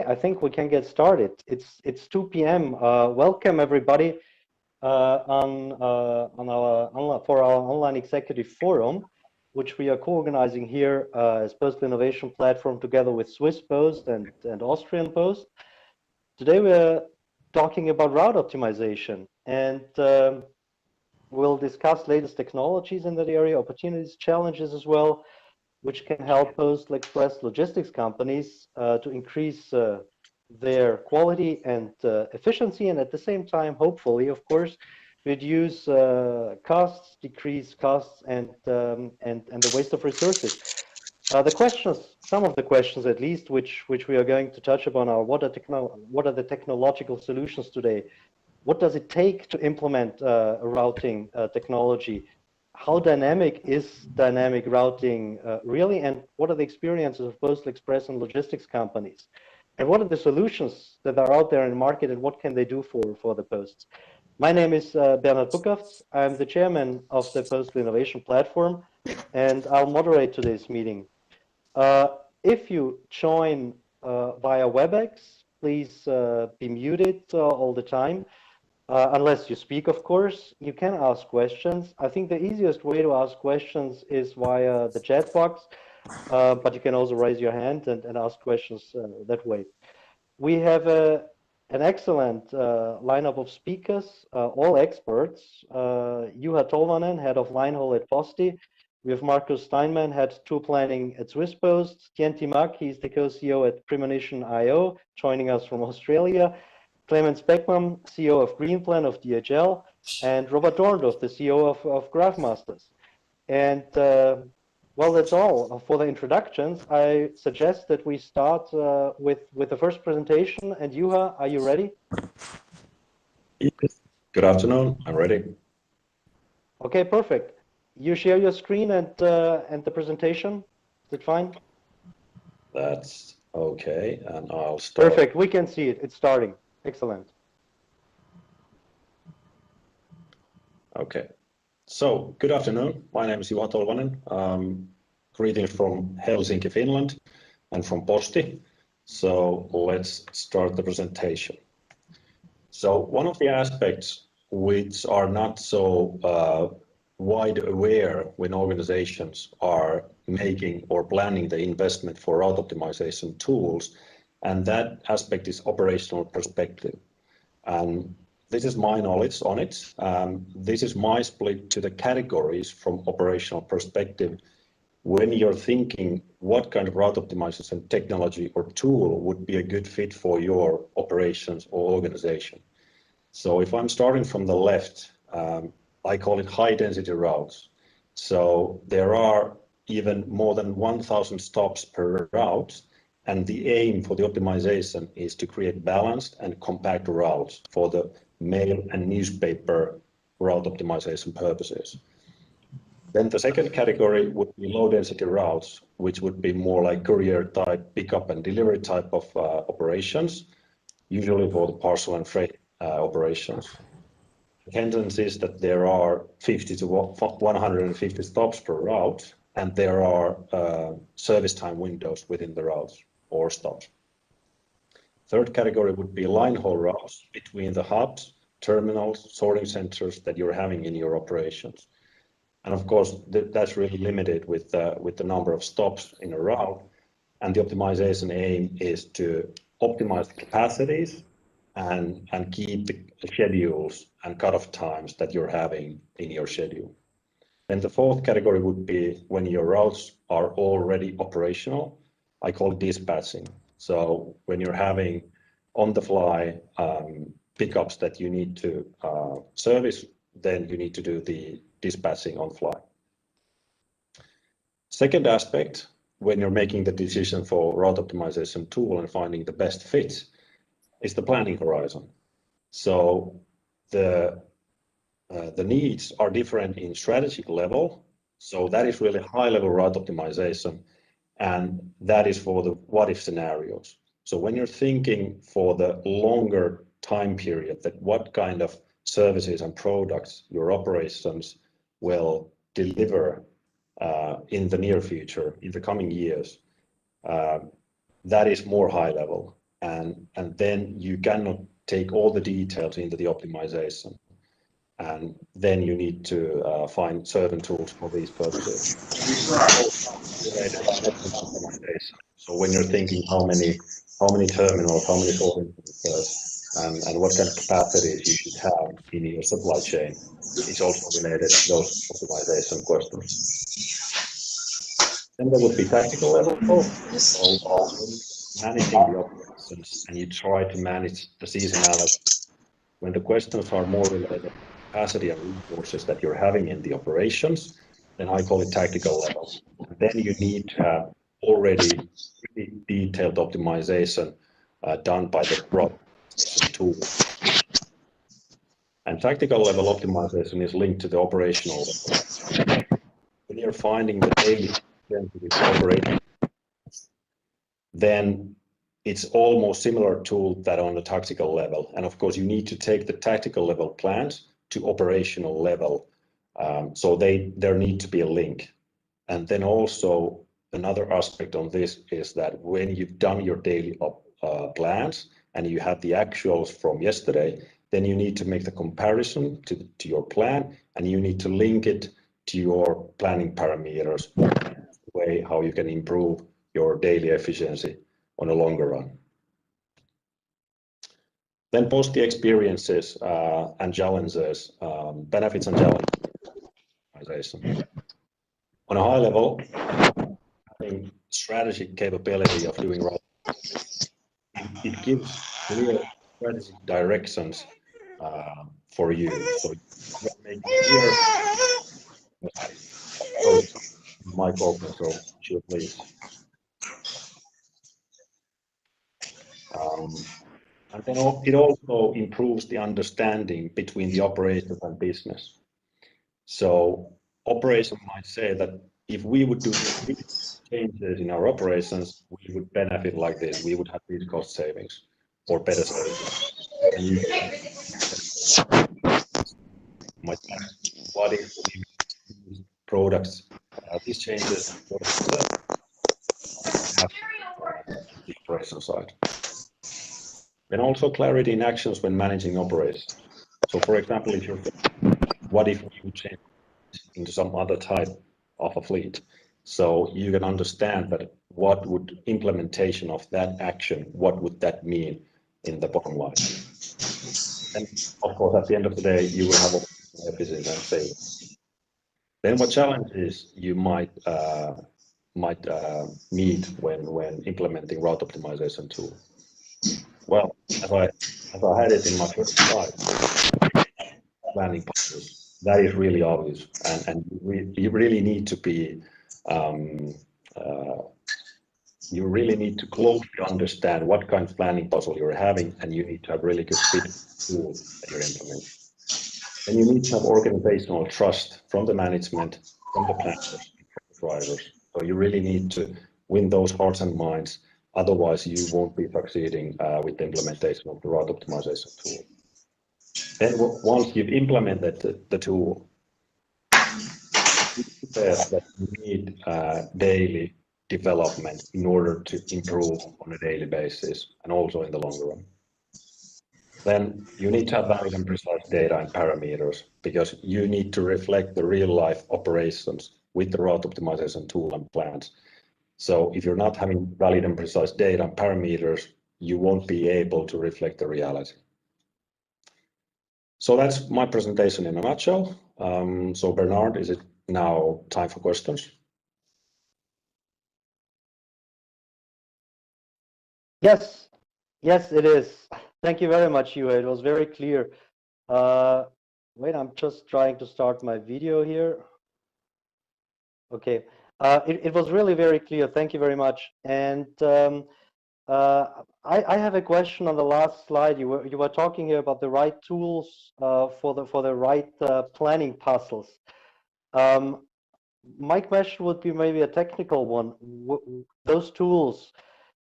I think we can get started. It's 2 p.m. Welcome everybody for our online executive forum, which we are co-organizing here as Postal Innovation Platform together with Swiss Post and Austrian Post. Today we're talking about route optimization, and we'll discuss latest technologies in that area, opportunities, challenges as well, which can help Postal Express logistics companies to increase their quality and efficiency, and at the same time, hopefully, of course, reduce costs, decrease costs, and the waste of resources. Some of the questions at least, which we are going to touch upon are what are the technological solutions today? What does it take to implement a routing technology? How dynamic is dynamic routing really, and what are the experiences of Postal Express and logistics companies? And what are the solutions that are out there in the market, and what can they do for the posts? My name is Bernhard Buckafts. I'm the chairman of the Postal Innovation Platform, and I'll moderate today's meeting. If you join via WebEx, please be muted all the time. Unless you speak, of course. You can ask questions. I think the easiest way to ask questions is via the chat box, but you can also raise your hand and ask questions that way. We have an excellent lineup of speakers, all experts. Juha Tolvanen, head of line haul at Posti. We have Markus Steinmann, head tour planning at Swiss Post. Tien-Ti, he's the co-CEO at Premonition.io, joining us from Australia. Clemens Beckmann, CEO of Greenplan of DHL, and Robert Dohrendorf, the CEO of Graphmasters. And well, that's all for the introductions. I suggest that we start with the first presentation. And Juha, are you ready? Good afternoon. I'm ready. Okay, perfect. You share your screen and the presentation. Is it fine? That's okay, and I'll start. Perfect. We can see it. It's starting. Excellent. Okay. So, good afternoon. My name is Juha Tolvanen. Greetings from Helsinki, Finland, and from Posti. So, let's start the presentation. So, one of the aspects which are not so wide aware when organizations are making or planning the investment for route optimization tools, and that aspect is operational perspective. And this is my knowledge on it. This is my split to the categories from operational perspective. When you're thinking what kind of route optimization technology or tool would be a good fit for your operations or organization. So if I'm starting from the left, I call it high density routes. So there are even more than 1,000 stops per route. And the aim for the optimization is to create balanced and compact routes for the mail and newspaper route optimization purposes. Then the second category would be low density routes, which would be more like courier type, pickup and delivery type of operations, usually for the parcel and freight operations. The tendency is that there are 50 to 150 stops per route, and there are service time windows within the routes or stops. Third category would be line haul routes between the hubs, terminals, sorting centers that you're having in your operations. And of course, that's really limited with the number of stops in a route. And the optimization aim is to optimize the capacities and keep the schedules and cutoff times that you're having in your schedule. And the fourth category would be when your routes are already operational. I call it dispatching. So when you're having on-the-fly pickups that you need to service, then you need to do the dispatching on fly. Second aspect, when you're making the decision for route optimization tool and finding the best fit, is the planning horizon. So the needs are different in strategic level. So that is really high level route optimization. And that is for the what if scenarios. So when you're thinking for the longer time period, that what kind of services and products your operations will deliver in the near future, in the coming years, that is more high level. and then you cannot take all the details into the optimization. And then you need to find certain tools for these purposes. Related to network optimization. So when you're thinking how many terminals, how many sorting centers, and what kind of capacities you should have in your supply chain, is also related to those optimization questions. Then there would be tactical level. So managing the operations, and you try to manage the seasonality. When the questions are more related to capacity and resources that you're having in the operations, then I call it tactical level. And then you need to have already really detailed optimization done by the process tool. And tactical level optimization is linked to the operational level. When you're finding the daily operating, then it's almost similar tool that on the tactical level. And of course, you need to take the tactical level plans to operational level. So there need to be a link. And then also another aspect on this is that when you've done your daily plans and you have the actuals from yesterday, then you need to make the comparison to your plan, and you need to link it to your planning parameters, the way how you can improve your daily efficiency on a longer run. Then Posti experiences and challenges, benefits and challenges. On a high level, having strategic capability of doing right, it gives clear strategic directions for you. So you make clear. So mic open, so Juha, please. And then it also improves the understanding between the operations and business. So operation might say that if we would do these changes in our operations, we would benefit like this. We would have these cost savings or better services. And you might ask, what if these products, these changes, have the operation side? And also clarity in actions when managing operations. So for example, if you're thinking, what if we would change into some other type of a fleet? So you can understand that what would implementation of that action, what would that mean in the bottom line? And of course, at the end of the day, you will have a efficiency and savings. Then what challenges you might meet when implementing route optimization tool? Well, as I had it in my first slide, planning puzzles, that is really obvious, and you really need to be you really need to closely understand what kind of planning puzzle you're having, and you need to have really good fit tool that you're implementing. And you need to have organizational trust from the management, from the planners, from the drivers. So you really need to win those hearts and minds. Otherwise, you won't be succeeding with the implementation of the route optimization tool. Then once you've implemented the tool, that you need daily development in order to improve on a daily basis and also in the longer run. Then you need to have valid and precise data and parameters, because you need to reflect the real life operations with the route optimization tool and plans. So if you're not having valid and precise data and parameters, you won't be able to reflect the reality. So that's my presentation in a nutshell. So Bernard, is it now time for questions? Yes, yes, it is. Thank you very much, Juha. It was very clear. Wait, I'm just trying to start my video here. Okay, it was really very clear. Thank you very much. And I have a question on the last slide. You were talking here about the right tools for the right planning puzzles. My question would be maybe a technical one. Those tools,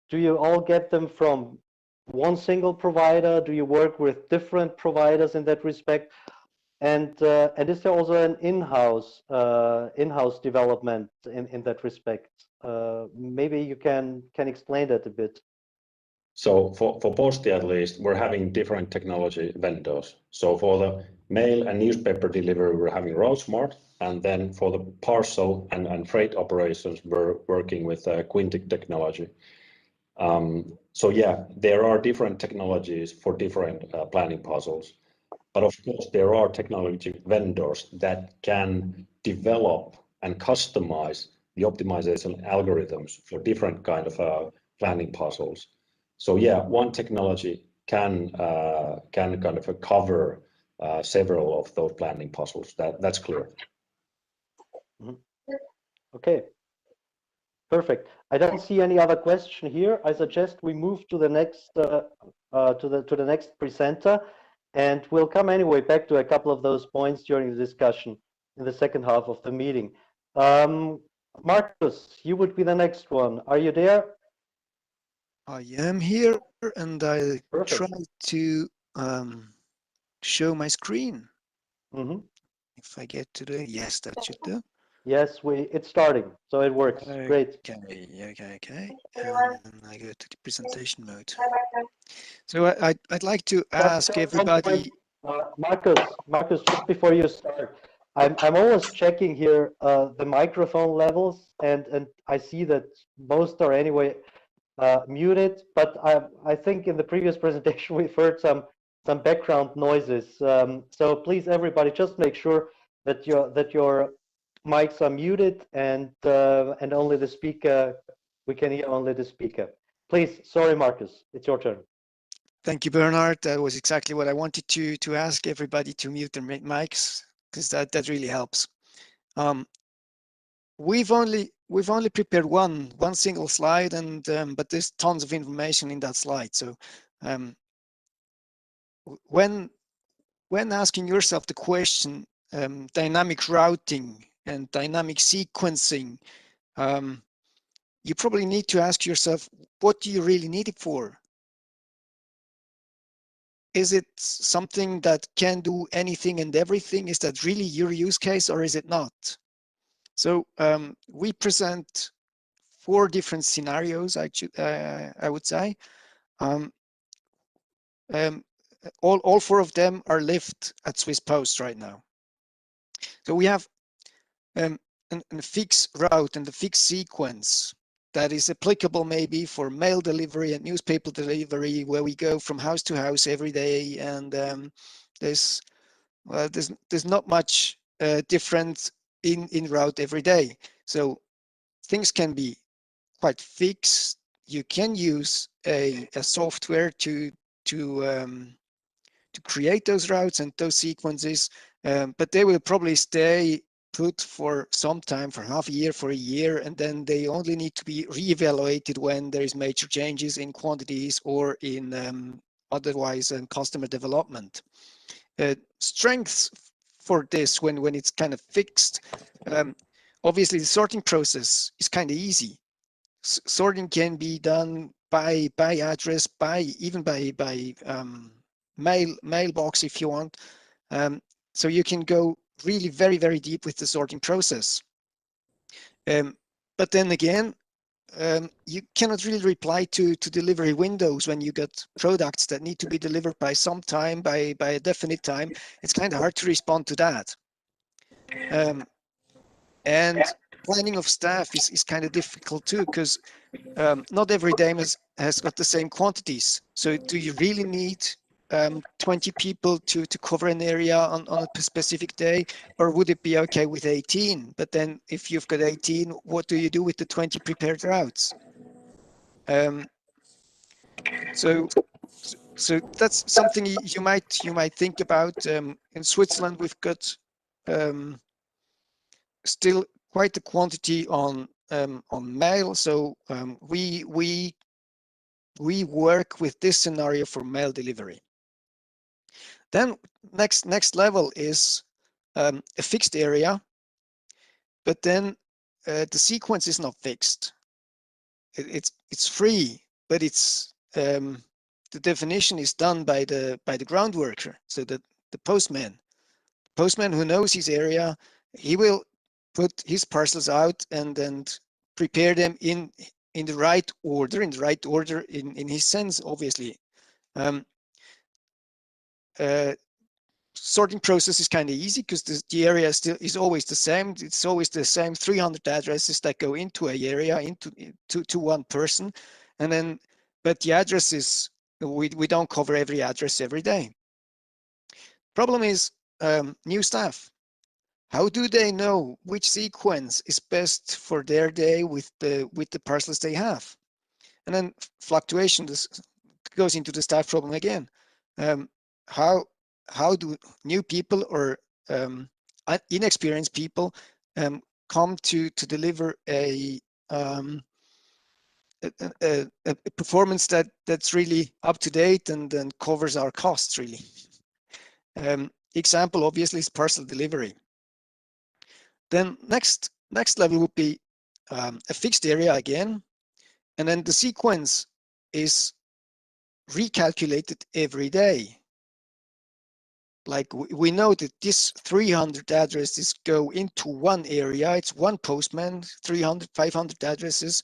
do you all get them from one single provider? Do you work with different providers in that respect? And is there also an in-house development in that respect? Maybe you can explain that a bit. So for Posti at least, we're having different technology vendors. So for the mail and newspaper delivery, we're having RoadSmart, and then for the parcel and freight operations, we're working with Quintic technology. So yeah, there are different technologies for different planning puzzles. But of course, there are technology vendors that can develop and customize the optimization algorithms for different kind of planning puzzles. So yeah, one technology can kind of cover several of those planning puzzles. That's clear. Mhm. Okay, perfect. I don't see any other question here. I suggest we move to the next to the next presenter, and we'll come anyway back to a couple of those points during the discussion in the second half of the meeting. Markus, you would be the next one. Are you there? I am here, and I Perfect. try to show my screen. Mm-hmm. If I get to the, yes, that should do. Yes, it's starting, so it works. Great. Okay. And I go to the presentation mode. So I'd like to ask everybody. Markus, just before you start, I'm always checking here the microphone levels, and I see that most are anyway muted. But I think in the previous presentation we've heard some background noises. So please, everybody, just make sure that your mics are muted and only the speaker, we can hear only the speaker. Please, sorry, Markus, it's your turn. Thank you, Bernhard. That was exactly what I wanted to ask everybody to mute their mics, because that really helps. We've only prepared one single slide, and but there's tons of information in that slide. So when asking yourself the question, dynamic routing and dynamic sequencing, you probably need to ask yourself, what do you really need it for? Is it something that can do anything and everything? Is that really your use case, or is it not? So we present 4 different scenarios, I would say. All 4 of them are lived at Swiss Post right now. So we have a fixed route and a fixed sequence that is applicable maybe for mail delivery and newspaper delivery, where we go from house to house every day, and there's not much different in route every day. So things can be quite fixed. You can use a software to create those routes and those sequences, but they will probably stay put for some time, for half a year, for a year, and then they only need to be reevaluated when there is major changes in quantities or in otherwise customer development. Strengths for this, when it's kind of fixed, obviously the sorting process is kind of easy. Sorting can be done by address, even by mailbox if you want. So you can go really very deep with the sorting process. But then again, you cannot really reply to delivery windows when you get products that need to be delivered by some time, by a definite time. It's kind of hard to respond to that. And planning of staff is kind of difficult too, because not every day has got the same quantities. So do you really need 20 people to cover an area on a specific day, or would it be okay with 18? But then if you've got 18, what do you do with the 20 prepared routes? So that's something you might think about. In Switzerland, we've got still quite a quantity on mail. So we work with this scenario for mail delivery. Then next level is a fixed area, but then the sequence is not fixed. It's free, but it's the definition is done by the ground worker. So the postman who knows his area, he will put his parcels out and prepare them in in the right order, in his sense, obviously. Sorting process is kind of easy because the area still is always the same. It's always the same 300 addresses that go into a area, to one person, and then, but the addresses, we don't cover every address every day. Problem is new staff. How do they know which sequence is best for their day with the parcels they have? And then fluctuation, this goes into the staff problem again. How do new people or inexperienced people come to deliver a performance that's really up to date and covers our costs really? Example obviously is parcel delivery. Then next level would be a fixed area again, and then the sequence is recalculated every day. Like we know that this 300 addresses go into one area, it's one postman, 300, 500 addresses,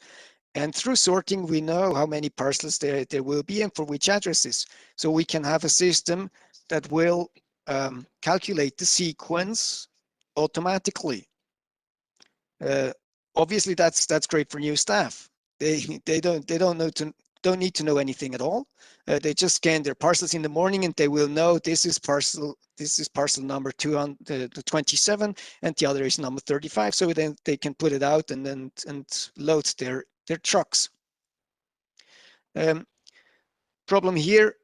and through sorting we know how many parcels there will be and for which addresses. So we can have a system that will calculate the sequence automatically. Obviously that's great for new staff. They don't need to know anything at all. They just scan their parcels in the morning and they will know this is parcel number 227 and the other is number 35. So then they can put it out and load their trucks. Problem here,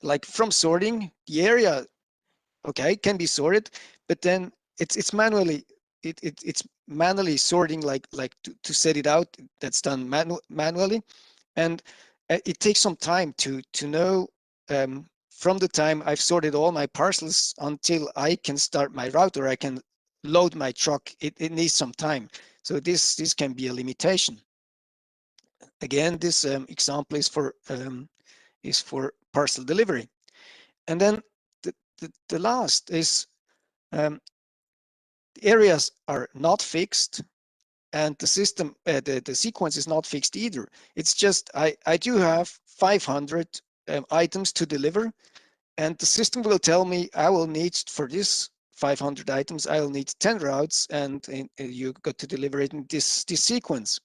like from sorting, the area, okay, can be sorted, but then it's manually sorting, like to set it out. That's done manually, and it takes some time to know from the time I've sorted all my parcels until I can start my route or I can load my truck. It needs some time, so this can be a limitation. Again, this example is for parcel delivery, and then the last is the areas are not fixed, and the system, the sequence is not fixed either. It's just I do have 500 items to deliver, and the system will tell me I will need, for this 500 items, I will need 10 routes, and you got to deliver it in this sequence.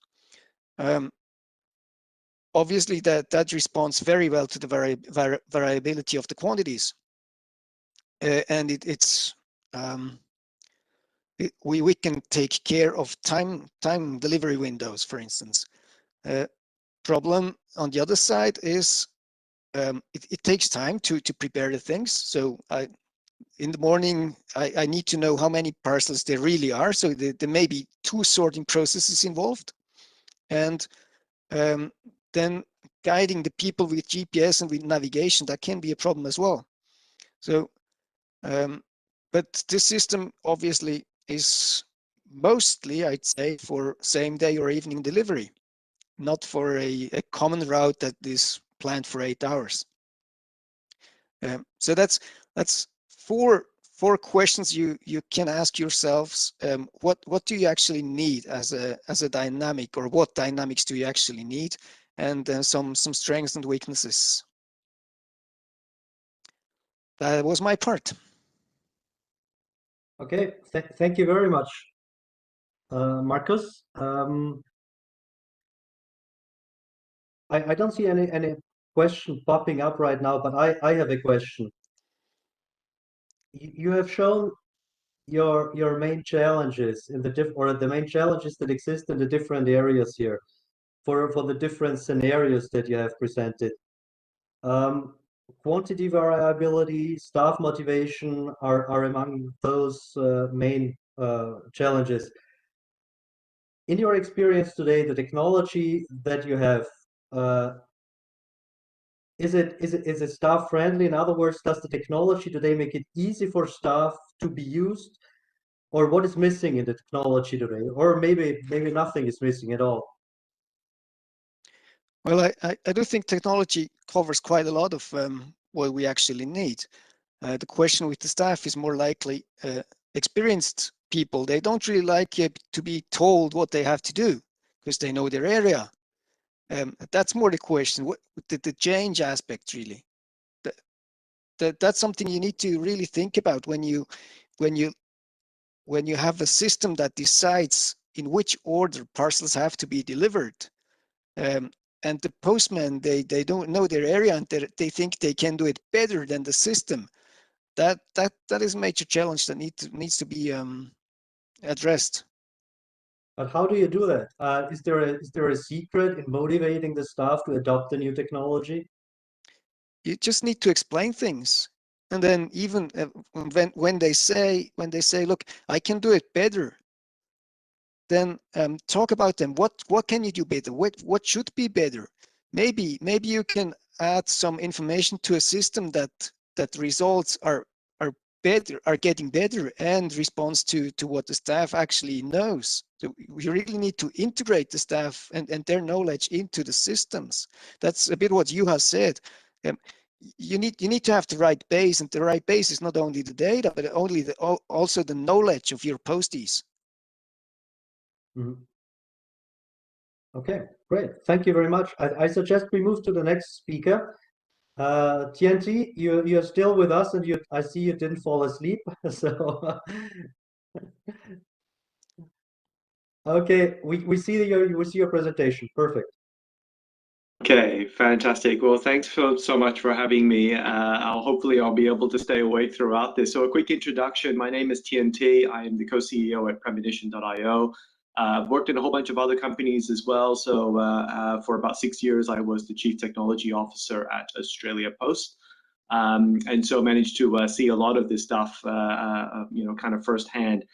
Obviously, that responds very well to the variability of the quantities, and we can take care of time delivery windows, for instance. Problem on the other side is it takes time to prepare the things. So in the morning, I need to know how many parcels there really are. So there may be 2 sorting processes involved, and then guiding the people with GPS and with navigation, that can be a problem as well. So, but this system obviously is mostly, I'd say, for same day or evening delivery, not for a common route that is planned for 8 hours. So that's four questions you can ask yourselves. What do you actually need as a dynamic, or what dynamics do you actually need, and some strengths and weaknesses. That was my part. Okay, thank you very much, Markus. I don't see any question popping up right now, but I have a question. You have shown your main challenges in the main challenges that exist in the different areas here for the different scenarios that you have presented. Quantity variability, staff motivation are among those main challenges. In your experience today, the technology that you have, is it staff friendly? In other words, does the technology today make it easy for staff to be used? Or what is missing in the technology today? Or maybe nothing is missing at all. Well, I do think technology covers quite a lot of what we actually need. The question with the staff is more likely experienced people. They don't really like to be told what they have to do. because they know their area. That's more the question. What the change aspect really? That's something you need to really think about when you have a system that decides in which order parcels have to be delivered. And the postman, they don't know their area, and they think they can do it better than the system. That is a major challenge that needs to be addressed. But how do you do that? Is there a secret in motivating the staff to adopt the new technology? You just need to explain things, and then even when they say, look, I can do it better, then talk about them. What can you do better? What should be better? Maybe you can add some information to a system that results are better, are getting better, and responds to what the staff actually knows. So we really need to integrate the staff and their knowledge into the systems. That's a bit what Juha said. You need to have the right base, and the right base is not only the data, but also the knowledge of your posties. Mm-hmm. Okay, great. Thank you very much. I suggest we move to the next speaker. Tien-Ti, you're still with us, and I see you didn't fall asleep. So okay, we see your presentation. Perfect. Okay, fantastic. Well, thanks so much for having me. Hopefully I'll be able to stay awake throughout this. So a quick introduction. My name is Tien-Ti. I am the co-CEO at Premonition.io. I've worked in a whole bunch of other companies as well. So for about 6 years, I was the Chief Technology Officer at Australia Post. And so managed to see a lot of this stuff, kind of firsthand.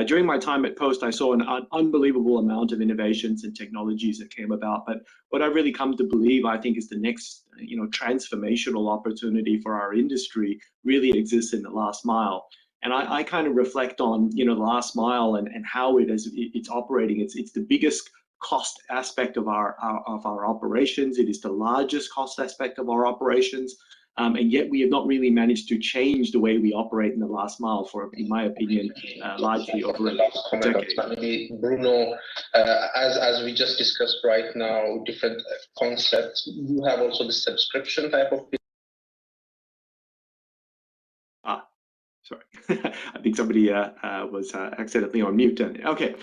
During my time at Post, I saw an unbelievable amount of innovations and technologies that came about. But what I've really come to believe, I think, is the next, transformational opportunity for our industry really exists in the last mile. And I kind of reflect on, the last mile and how it's operating. It's the biggest cost aspect of our operations. It is the largest cost aspect of our operations. And yet we have not really managed to change the way we operate in the last mile for, in my opinion, largely over a decade. Maybe Bruno, as we just discussed right now, different concepts. You have also the subscription type of. Sorry, I think somebody was accidentally on mute. Okay.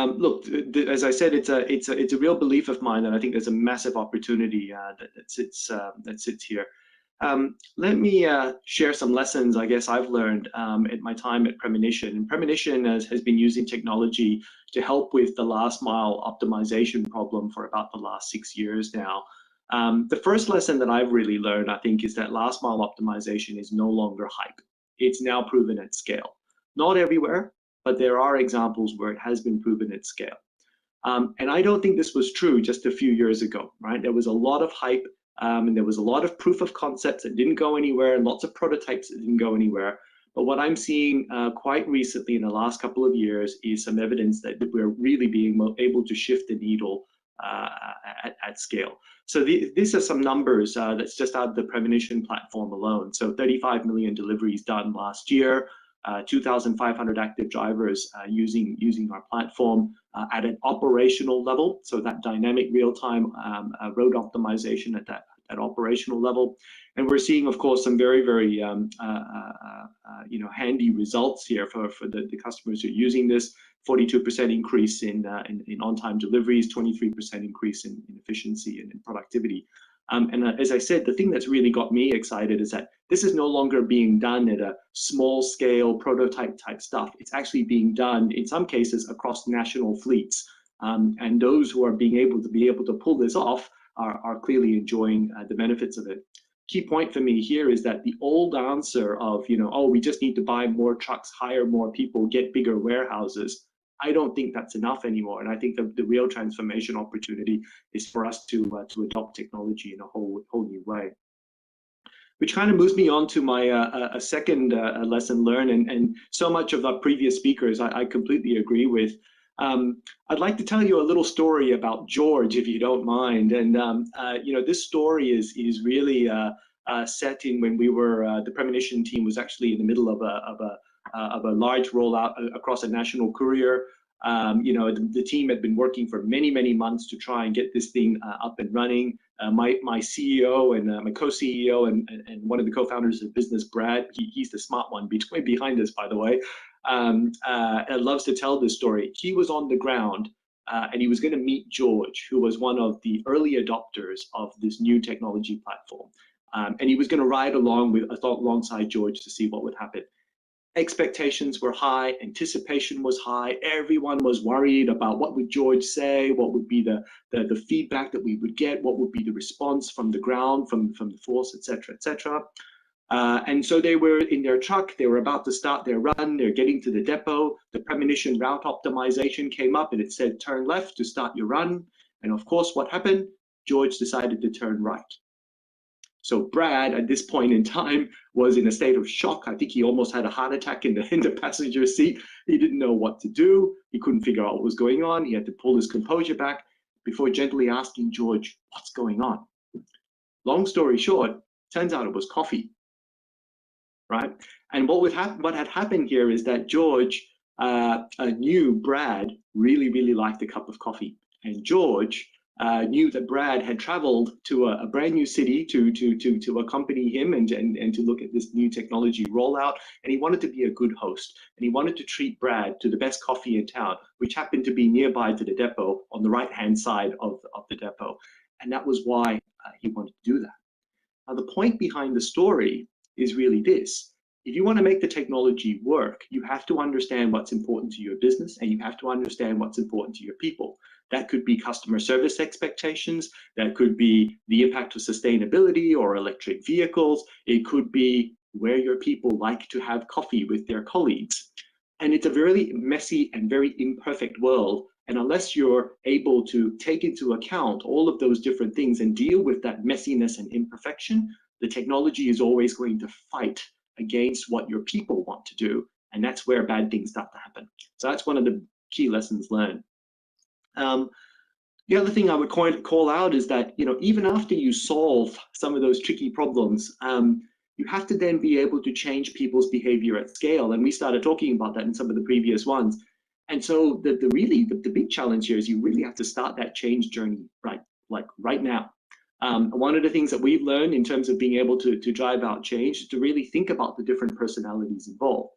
Look, as I said, it's a real belief of mine, and I think there's a massive opportunity that sits here. Let me share some lessons I guess I've learned at my time at Premonition. And Premonition has been using technology to help with the last mile optimization problem for about the last 6 years now. The first lesson that I've really learned, I think, is that last mile optimization is no longer hype. It's now proven at scale. Not everywhere, but there are examples where it has been proven at scale. And I don't think this was true just a few years ago, right? There was a lot of hype and there was a lot of proof of concepts that didn't go anywhere and lots of prototypes that didn't go anywhere. But what I'm seeing quite recently in the last couple of years is some evidence that we're really being able to shift the needle at scale. So these are some numbers that's just out of the Premonition platform alone. So 35 million deliveries done last year. 2,500 active drivers using our platform at an operational level, so that dynamic real-time road optimization at that operational level. And we're seeing, of course, some very, very handy results here for the customers who are using this. 42% increase in on-time deliveries, 23% increase in efficiency and in productivity. And as I said, the thing that's really got me excited is that this is no longer being done at a small scale prototype type stuff. It's actually being done in some cases across national fleets. And those who are being able to pull this off are clearly enjoying the benefits of it. Key point for me here is that the old answer of, oh, we just need to buy more trucks, hire more people, get bigger warehouses. I don't think that's enough anymore. And I think the real transformation opportunity is for us to adopt technology in a whole new way. Which kind of moves me on to my a second lesson learned, and so much of the previous speakers I completely agree with. I'd like to tell you a little story about George, if you don't mind. And this story is really set in when we were the Premonition team was actually in the middle of a large rollout across a national courier. The team had been working for many months to try and get this thing up and running. My CEO and my co-CEO and one of the co-founders of the business, Brad, he's the smart one behind us, by the way, loves to tell this story. He was on the ground and he was going to meet George, who was one of the early adopters of this new technology platform. And he was going to ride alongside George to see what would happen. Expectations were high, anticipation was high, everyone was worried about what would George say, what would be the feedback that we would get, what would be the response from the ground, from the force, etc., etc. And so they were in their truck, they were about to start their run, they're getting to the depot, the premonition route optimization came up and it said turn left to start your run. And of course, what happened? George decided to turn right. So Brad, at this point in time, was in a state of shock. I think he almost had a heart attack in the passenger seat. He didn't know what to do. He couldn't figure out what was going on. He had to pull his composure back before gently asking George, what's going on? Long story short, turns out it was coffee, right? And what had happened here is that George knew Brad really liked a cup of coffee. And George knew that Brad had traveled to a brand new city to accompany him and to look at this new technology rollout. And he wanted to be a good host. And he wanted to treat Brad to the best coffee in town, which happened to be nearby to the depot on the right-hand side of the depot. And that was why he wanted to do that. Now, the point behind the story is really this. If you want to make the technology work, you have to understand what's important to your business and you have to understand what's important to your people. That could be customer service expectations. That could be the impact of sustainability or electric vehicles. It could be where your people like to have coffee with their colleagues. And it's a very messy and very imperfect world. And unless you're able to take into account all of those different things and deal with that messiness and imperfection, the technology is always going to fight against what your people want to do. And that's where bad things start to happen. So that's one of the key lessons learned. The other thing I would call out is that, even after you solve some of those tricky problems, you have to then be able to change people's behavior at scale. And we started talking about that in some of the previous ones. And so the big challenge here is you really have to start that change journey right now. One of the things that we've learned in terms of being able to drive out change is to really think about the different personalities involved.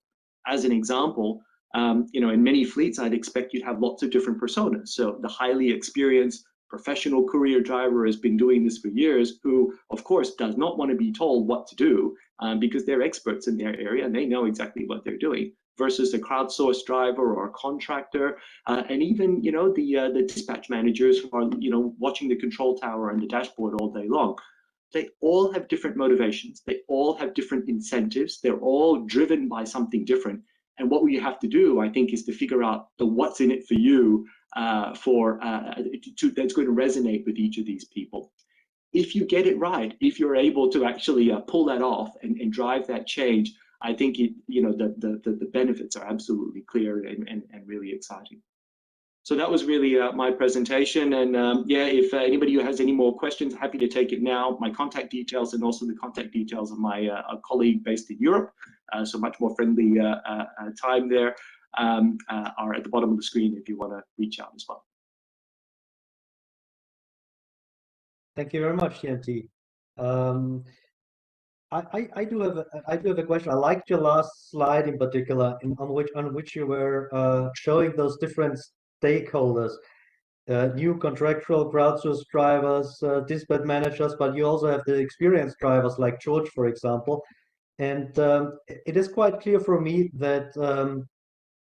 As an example, in many fleets, I'd expect you'd have lots of different personas. So the highly experienced professional courier driver has been doing this for years, who, of course, does not want to be told what to do because they're experts in their area and they know exactly what they're doing, versus a crowdsourced driver or a contractor, and even the dispatch managers who are watching the control tower and the dashboard all day long. They all have different motivations. They all have different incentives. They're all driven by something different. And what we have to do, I think, is to figure out the what's in it for you that's going to resonate with each of these people. If you get it right, if you're able to actually pull that off and drive that change, I think the benefits are absolutely clear and really exciting. So that was really my presentation. And if anybody who has any more questions, happy to take it now. My contact details and also the contact details of my colleague based in Europe, so much more friendly time there, are at the bottom of the screen if you want to reach out as well. Thank you very much, Tien-Ti. I do have a question. I liked your last slide in particular, on which you were showing those different stakeholders, new contractual crowdsourced drivers, dispatch managers, but you also have the experienced drivers like George, for example. And it is quite clear for me that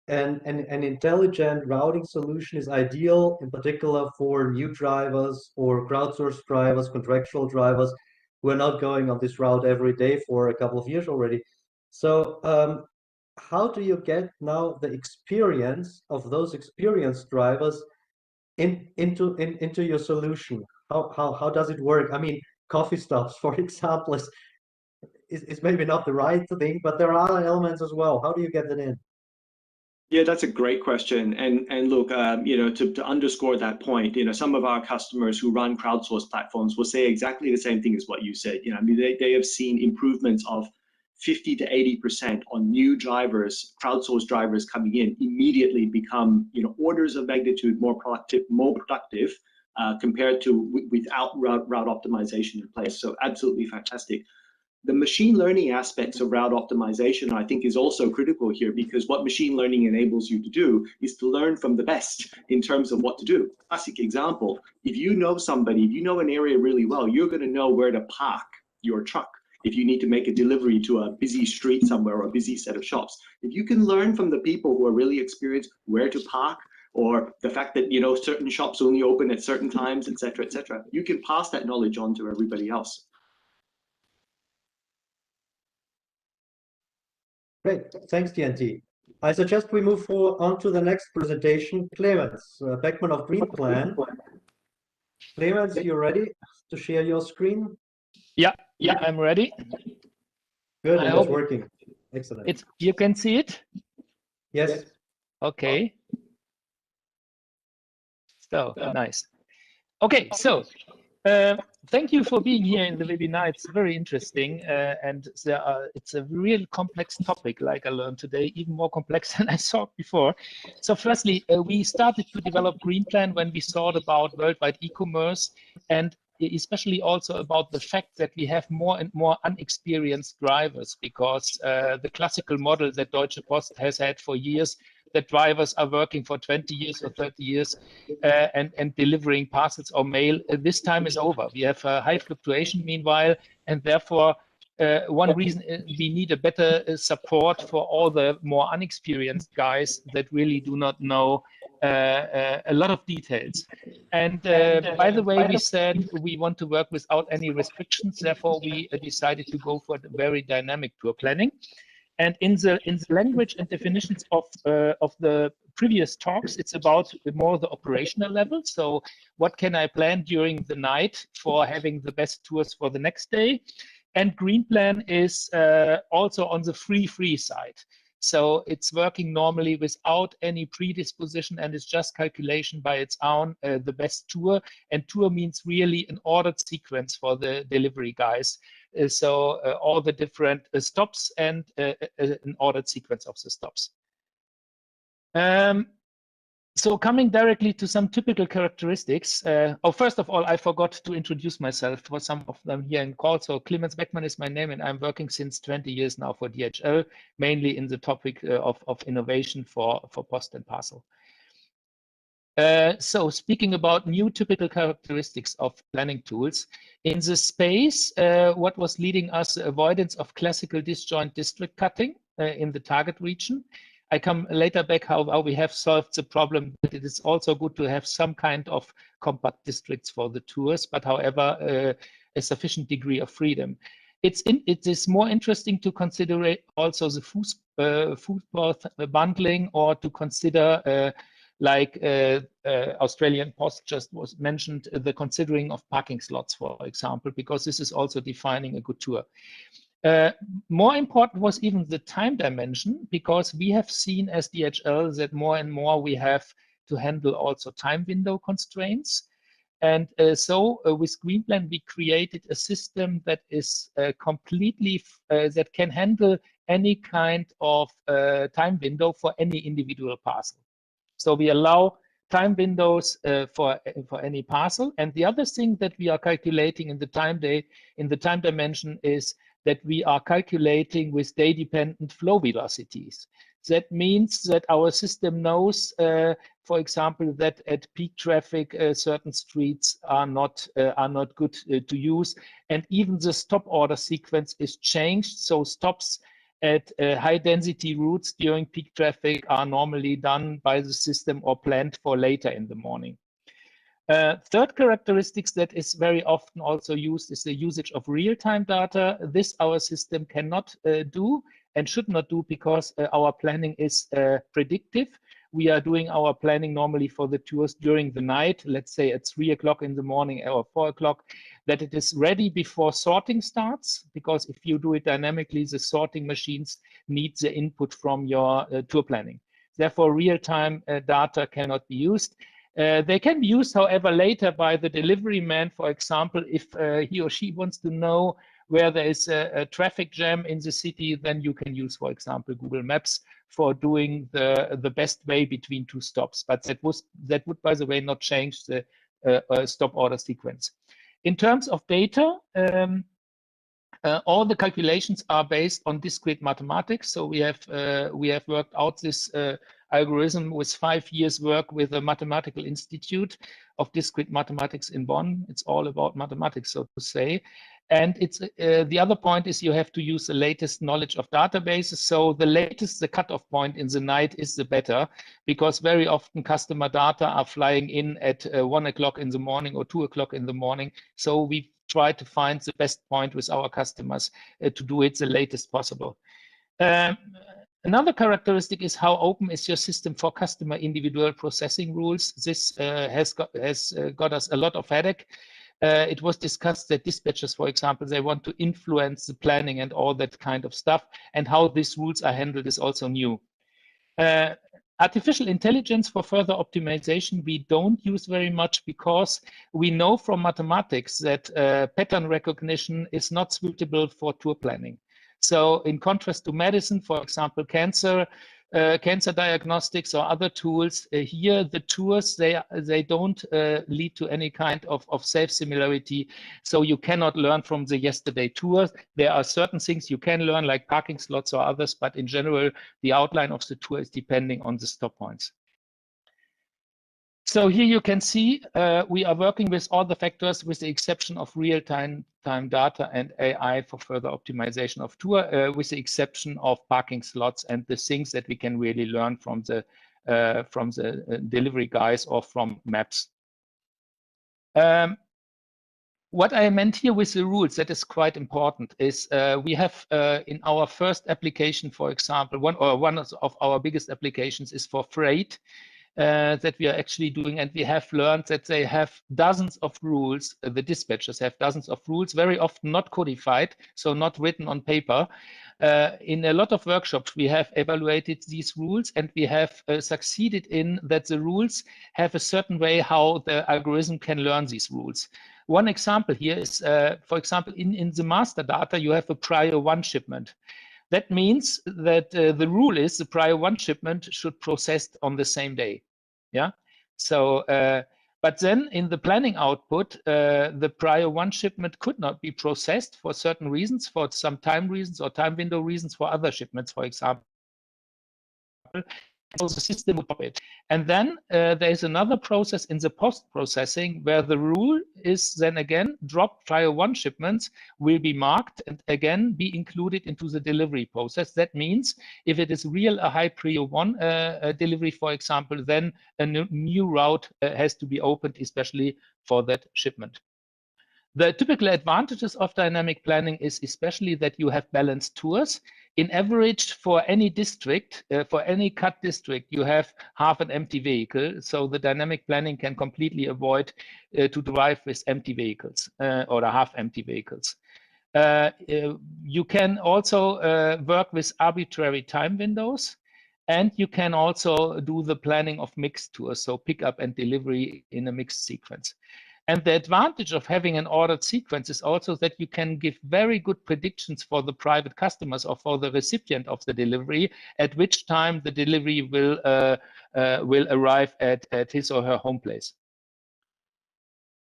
an intelligent routing solution is ideal, in particular for new drivers or crowdsourced drivers, contractual drivers who are not going on this route every day for a couple of years already. So how do you get now the experience of those experienced drivers into your solution? How does it work? I mean, coffee stops, for example, is maybe not the right thing, but there are elements as well. How do you get that in? Yeah, that's a great question. And look, to underscore that point, some of our customers who run crowdsourced platforms will say exactly the same thing as what you said. I mean, they have seen improvements of 50 to 80% on new drivers, crowdsourced drivers coming in, immediately become, you know, orders of magnitude more productive compared to without route optimization in place. So absolutely fantastic. The machine learning aspects of route optimization, I think, is also critical here, because what machine learning enables you to do is to learn from the best in terms of what to do. Classic example, if you know somebody, if you know an area really well, you're going to know where to park your truck if you need to make a delivery to a busy street somewhere or a busy set of shops. If you can learn from the people who are really experienced where to park, or the fact that, you know, certain shops only open at certain times, etc., you can pass that knowledge on to everybody else. Great, thanks, Tien-Ti. I suggest we move on to the next presentation. Clemens, Beckmann of Greenplan. Clemens, you ready to share your screen? Yeah, I'm ready. Good, I and hope it's working. Excellent. you can see it? Yes. Okay. So, nice. Okay, so thank you for being here in the webinar. It's very interesting, and it's a real complex topic, like I learned today, even more complex than I saw before. So firstly, we started to develop Greenplan when we thought about worldwide e-commerce, and especially also about the fact that we have more and more unexperienced drivers, because the classical model that Deutsche Post has had for years, that drivers are working for 20 years or 30 years and delivering parcels or mail, this time is over. We have a high fluctuation meanwhile, and therefore one reason we need a better support for all the more unexperienced guys that really do not know a lot of details. And by the way, we said we want to work without any restrictions. Therefore, we decided to go for very dynamic tour planning. And in the language and definitions of the previous talks, it's about more the operational level. So what can I plan during the night for having the best tours for the next day? And Greenplan is also on the free side. So it's working normally without any predisposition, and it's just calculation by its own, the best tour. And tour means really an ordered sequence for the delivery guys. So all the different stops and an ordered sequence of the stops. So coming directly to some typical characteristics. First of all, I forgot to introduce myself for some of them here in call. So Clemens Beckmann is my name, and I'm working since 20 years now for DHL, mainly in the topic of innovation for Post and Parcel. So speaking about new typical characteristics of planning tools, in the space, what was leading us, the avoidance of classical disjoint district cutting in the target region. I come later back how we have solved the problem, but it is also good to have some kind of compact districts for the tours, but however, a sufficient degree of freedom. It is more interesting to consider also the food bundling, or to consider like Australian Post just was mentioned, the considering of parking slots, for example, because this is also defining a good tour. More important was even the time dimension, because we have seen as DHL that more and more we have to handle also time window constraints. And so with Greenplan, we created a system that is completely, that can handle any kind of time window for any individual parcel. So we allow time windows for any parcel. And the other thing that we are calculating in the time dimension is that we are calculating with day-dependent flow velocities. That means that our system knows, for example, that at peak traffic, certain streets are not good to use, and even the stop order sequence is changed. So stops at high-density routes during peak traffic are normally done by the system or planned for later in the morning. Third characteristics that is very often also used is the usage of real-time data. This our system cannot do and should not do, because our planning is predictive. We are doing our planning normally for the tours during the night, let's say at 3 o'clock in the morning or 4 o'clock, that it is ready before sorting starts, because if you do it dynamically, the sorting machines need the input from your tour planning. Therefore, real-time data cannot be used. They can be used, however, later by the delivery man, for example, if he or she wants to know where there is a traffic jam in the city, then you can use, for example, Google Maps for doing the best way between two stops. But that would, by the way, not change the stop order sequence. In terms of data, all the calculations are based on discrete mathematics. So we have worked out this algorithm with 5 years work with the Mathematical Institute of Discrete Mathematics in Bonn. It's all about mathematics, so to say. And it's the other point is you have to use the latest knowledge of databases. So the latest the cutoff point in the night is the better, because very often customer data are flying in at 1 o'clock in the morning or 2 o'clock in the morning. So we try to find the best point with our customers to do it the latest possible. Another characteristic is how open is your system for customer individual processing rules. This has got us a lot of headache. It was discussed that dispatchers, for example, they want to influence the planning and all that kind of stuff, and how these rules are handled is also new. Artificial intelligence for further optimization, we don't use very much, because we know from mathematics that pattern recognition is not suitable for tour planning. So in contrast to medicine, for example, cancer diagnostics or other tools, here the tours, they don't lead to any kind of self-similarity. So you cannot learn from the yesterday tour. There are certain things you can learn, like parking slots or others, but in general, the outline of the tour is depending on the stop points. So here you can see we are working with all the factors with the exception of real-time data and AI for further optimization of tour, with the exception of parking slots and the things that we can really learn from the delivery guys or from maps. What I meant here with the rules that is quite important is we have in our first application, for example, one of our biggest applications is for freight. That we are actually doing, and we have learned that they have dozens of rules. The dispatchers have dozens of rules, very often not codified, so not written on paper. In a lot of workshops, we have evaluated these rules, and we have succeeded in that the rules have a certain way how the algorithm can learn these rules. One example here is, for example, in the master data, you have a prior one shipment. That means that the rule is the prior one shipment should process on the same day. Yeah. So, but then in the planning output, the prior one shipment could not be processed for certain reasons, for some time reasons or time window reasons for other shipments, for example. So the system would stop it. And then there is another process in the post-processing where the rule is then again dropped prior one shipments will be marked and again be included into the delivery process. That means if it is a high prior one delivery, for example, then a new route has to be opened, especially for that shipment. The typical advantages of dynamic planning is especially that you have balanced tours. In average, for any district, for any cut district, you have half an empty vehicle. So the dynamic planning can completely avoid to drive with empty vehicles or half empty vehicles. You can also work with arbitrary time windows, and you can also do the planning of mixed tours, so pickup and delivery in a mixed sequence. And the advantage of having an ordered sequence is also that you can give very good predictions for the private customers or for the recipient of the delivery, at which time the delivery will arrive at his or her home place.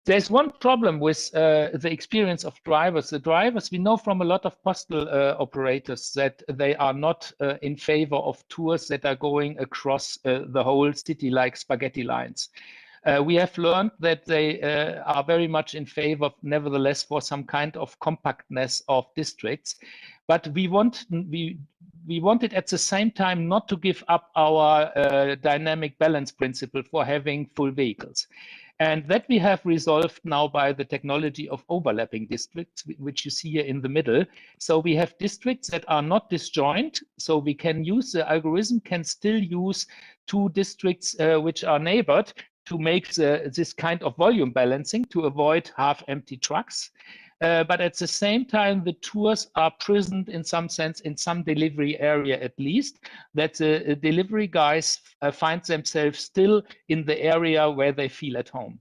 There's one problem with the experience of drivers. The drivers, we know from a lot of postal operators that they are not in favor of tours that are going across the whole city like spaghetti lines. We have learned that they are very much in favor, nevertheless, for some kind of compactness of districts. But we wanted at the same time not to give up our dynamic balance principle for having full vehicles. And that we have resolved now by the technology of overlapping districts, which you see here in the middle. So we have districts that are not disjoint. So we can use, the algorithm can still use two districts which are neighbored to make this kind of volume balancing to avoid half-empty trucks. But at the same time, the tours are present in some sense in some delivery area at least, that the delivery guys find themselves still in the area where they feel at home.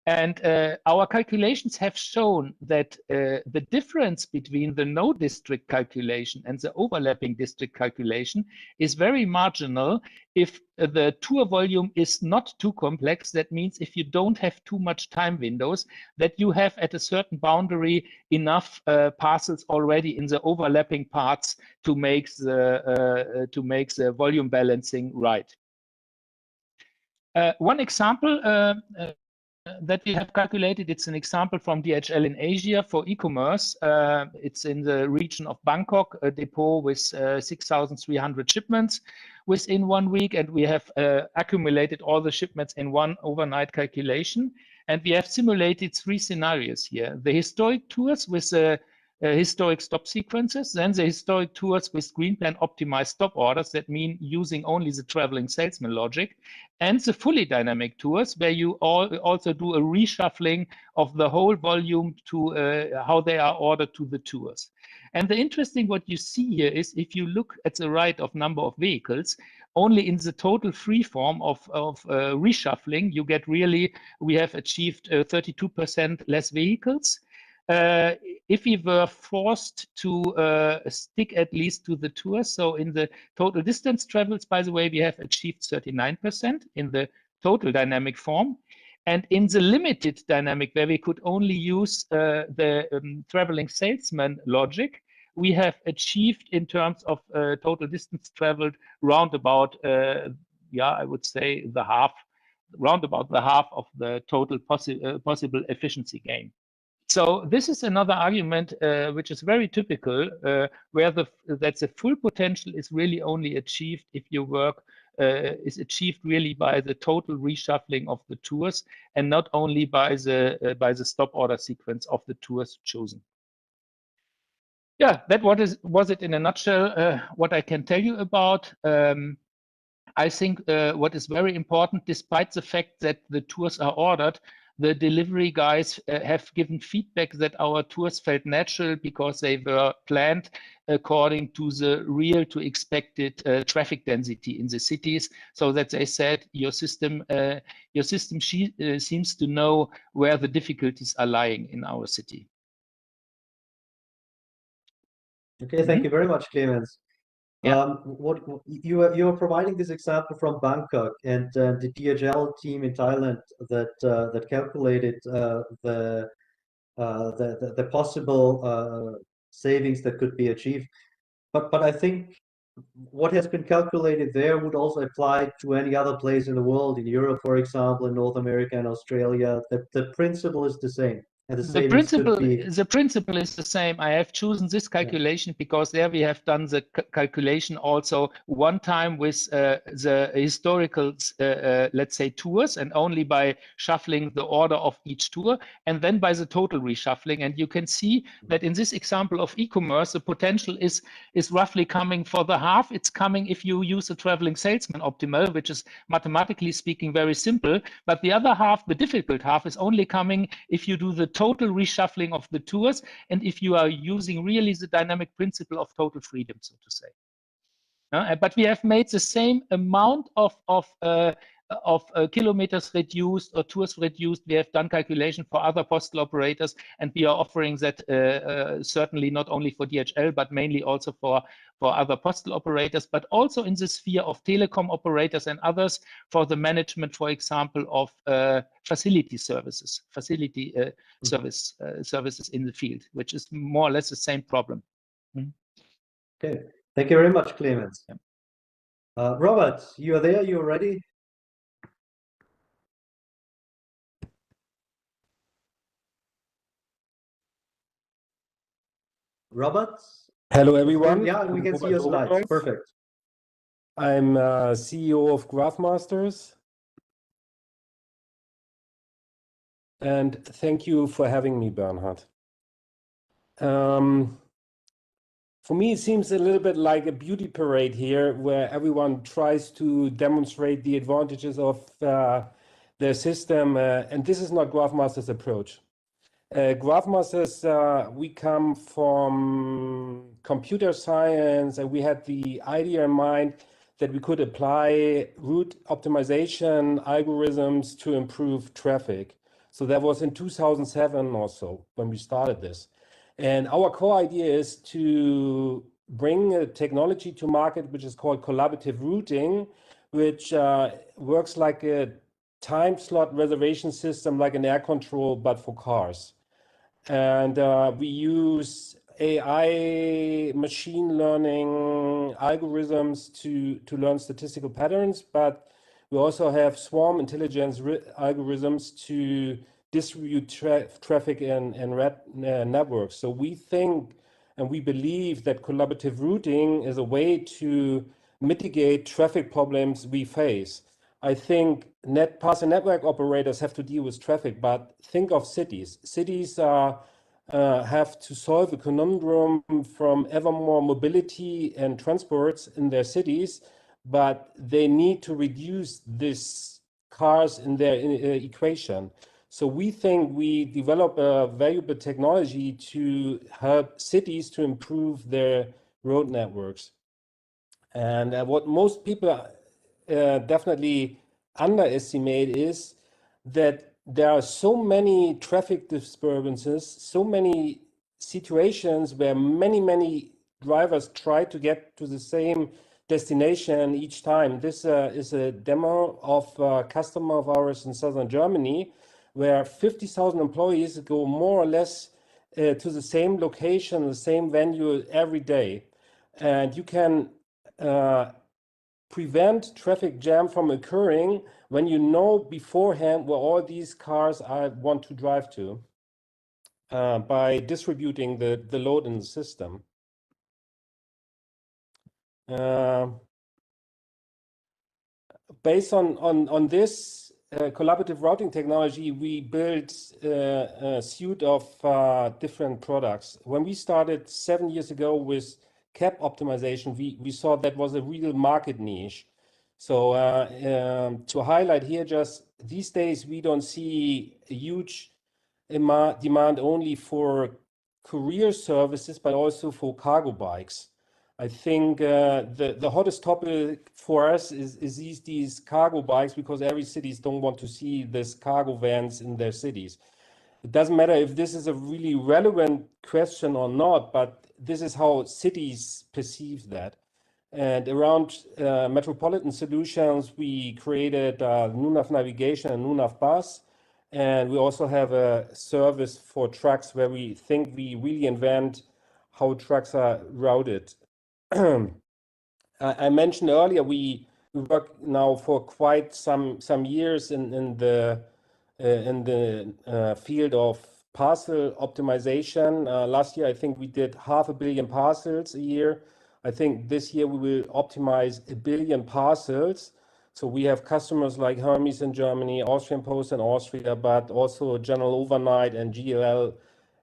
And our calculations have shown that the difference between the no district calculation and the overlapping district calculation is very marginal if the tour volume is not too complex. That means if you don't have too much time windows, that you have at a certain boundary enough parcels already in the overlapping parts to make the volume balancing right. One example that we have calculated, it's an example from DHL in Asia for e-commerce. It's in the region of Bangkok, a depot with 6,300 shipments within 1 week, and we have accumulated all the shipments in one overnight calculation. And we have simulated 3 scenarios here: the historic tours with historic stop sequences, then the historic tours with Greenplan optimized stop orders, that mean using only the traveling salesman logic, and the fully dynamic tours where you also do a reshuffling of the whole volume to how they are ordered to the tours. And the interesting what you see here is if you look at the right of number of vehicles, only in the total free form of reshuffling, you get really, we have achieved 32% less vehicles. If we were forced to stick at least to the tours, so in the total distance travels, by the way, we have achieved 39% in the total dynamic form. And in the limited dynamic, where we could only use the traveling salesman logic, we have achieved in terms of total distance traveled round about, yeah, I would say round about the half of the total possible efficiency gain. So this is another argument which is very typical, where that the full potential is really only achieved if your work is achieved really by the total reshuffling of the tours and not only by the stop order sequence of the tours chosen. Yeah, that was it in a nutshell. What I can tell you about. I think what is very important, despite the fact that the tours are ordered, the delivery guys have given feedback that our tours felt natural because they were planned according to the real to expected traffic density in the cities, so that they said your system seems to know where the difficulties are lying in our city. Okay, thank you very much, Clemens. Yeah. What you are providing this example from Bangkok and the DHL team in Thailand that calculated the possible savings that could be achieved. But I think what has been calculated there would also apply to any other place in the world, in Europe, for example, in North America and Australia. The principle is the same. And The principle is the same. I have chosen this calculation because there we have done the calculation also one time with the historical, let's say, tours, and only by shuffling the order of each tour, and then by the total reshuffling. And you can see that in this example of e-commerce, the potential is roughly coming for the half. It's coming if you use a traveling salesman optimal, which is mathematically speaking very simple. But the other half, the difficult half, is only coming if you do the total reshuffling of the tours and if you are using really the dynamic principle of total freedom, so to say. But we have made the same amount of kilometers reduced or tours reduced. We have done calculation for other postal operators, and we are offering that certainly not only for DHL, but mainly also for other postal operators, but also in the sphere of telecom operators and others for the management, for example, of facility services, services in the field, which is more or less the same problem. Okay, thank you very much, Clemens. Yeah. Robert, you are there, you're ready? Robert? Hello, everyone. Yeah, we can see your slides. Perfect. I'm CEO of Graphmasters. And thank you for having me, Bernhard. For me, it seems a little bit like a beauty parade here, where everyone tries to demonstrate the advantages of their system. And this is not Graphmasters' approach. Graphmasters, we come from computer science, and we had the idea in mind that we could apply route optimization algorithms to improve traffic. So that was in 2007 or so when we started this. And our core idea is to bring a technology to market, which is called collaborative routing, which works like a time slot reservation system, like an air control, but for cars. And we use AI machine learning algorithms to learn statistical patterns, but we also have swarm intelligence algorithms to distribute traffic in networks. So we think and we believe that collaborative routing is a way to mitigate traffic problems we face. I think parcel network operators have to deal with traffic, but think of cities. Cities have to solve a conundrum from ever more mobility and transports in their cities, but they need to reduce these cars in their equation. So we think we develop a valuable technology to help cities to improve their road networks. And what most people definitely underestimate is that there are so many traffic disturbances, so many situations where many drivers try to get to the same destination each time. This is a demo of a customer of ours in southern Germany, where 50,000 employees go more or less to the same location, the same venue every day. And you can prevent traffic jam from occurring when you know beforehand where all these cars want to drive to by distributing the load in the system. Based on this collaborative routing technology, we built a suite of different products. When we started 7 years ago with cap optimization, we saw that was a real market niche. So to highlight here, just these days, we don't see a huge demand only for courier services, but also for cargo bikes. I think the hottest topic for us is these cargo bikes, because every cities don't want to see this cargo vans in their cities. It doesn't matter if this is a really relevant question or not, but this is how cities perceive that. And around metropolitan solutions, we created NUNAV Navigation and NUNAV Bus. And we also have a service for trucks where we think we really invent how trucks are routed. I mentioned earlier we work now for quite some years in the field of parcel optimization. Last year, I think we did 500 million parcels a year. I think this year we will optimize 1 billion parcels. So we have customers like Hermes in Germany, Austrian Post in Austria, but also General Overnight and GLL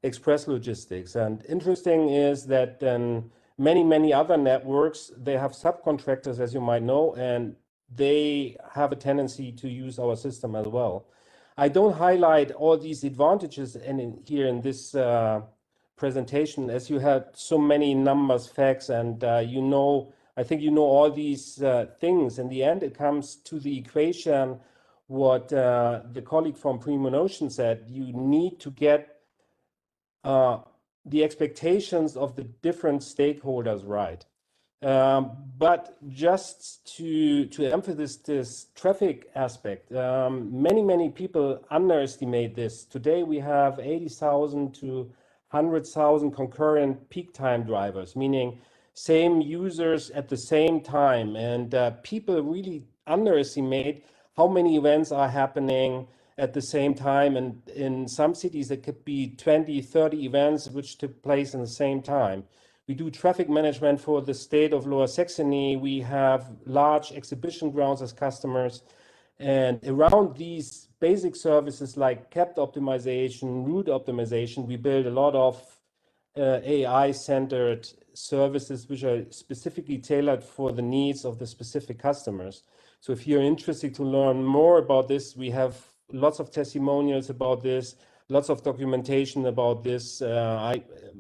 Express Logistics. And interesting is that then many other networks, they have subcontractors, as you might know, and they have a tendency to use our system as well. I don't highlight all these advantages here in this presentation, as you had so many numbers, facts, and I think you know all these things. In the end, it comes to the equation what the colleague from Primo Notion said. You need to get the expectations of the different stakeholders right. But just to emphasize this traffic aspect, many people underestimate this. Today we have 80,000 to 100,000 concurrent peak time drivers, meaning same users at the same time. And people really underestimate how many events are happening at the same time. And in some cities, it could be 20, 30 events which took place in the same time. We do traffic management for the state of Lower Saxony. We have large exhibition grounds as customers. And around these basic services like cap optimization, route optimization, we build a lot of AI-centered services which are specifically tailored for the needs of the specific customers. So if you're interested to learn more about this, we have lots of testimonials about this, lots of documentation about this.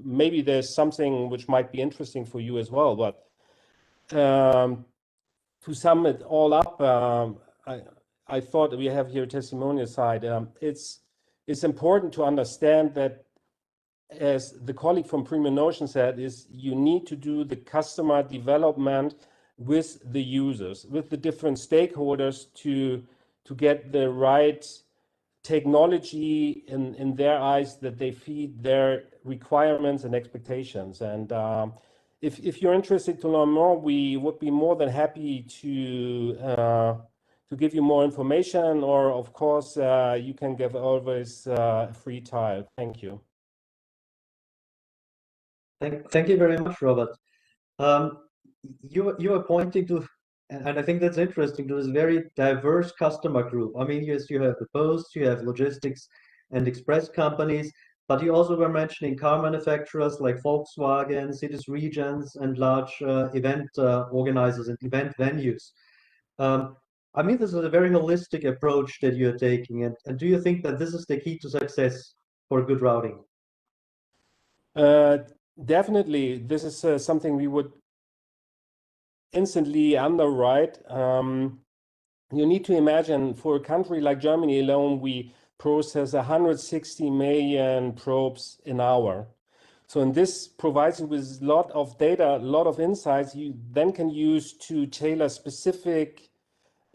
Maybe there's something which might be interesting for you as well. But to sum it all up, I thought we have here a testimonial side. It's it's important to understand that, as the colleague from Premium Notion said, is you need to do the customer development with the users, with the different stakeholders to get the right technology in their eyes that they feed their requirements and expectations. And if you're interested to learn more, we would be more than happy to give you more information, or of course you can give always a free trial. Thank you. Thank you very much, Robert. You are pointing to, and I think that's interesting, to this very diverse customer group. I mean, yes, you have the post, you have logistics and express companies, but you also were mentioning car manufacturers like Volkswagen, cities, regions, and large event organizers and event venues. I mean, this is a very holistic approach that you're taking, and do you think that this is the key to success for good routing? Definitely, this is something we would instantly underwrite. You need to imagine, for a country like Germany alone, we process 160 million probes an hour. So, and this provides you with a lot of data, a lot of insights you then can use to tailor specific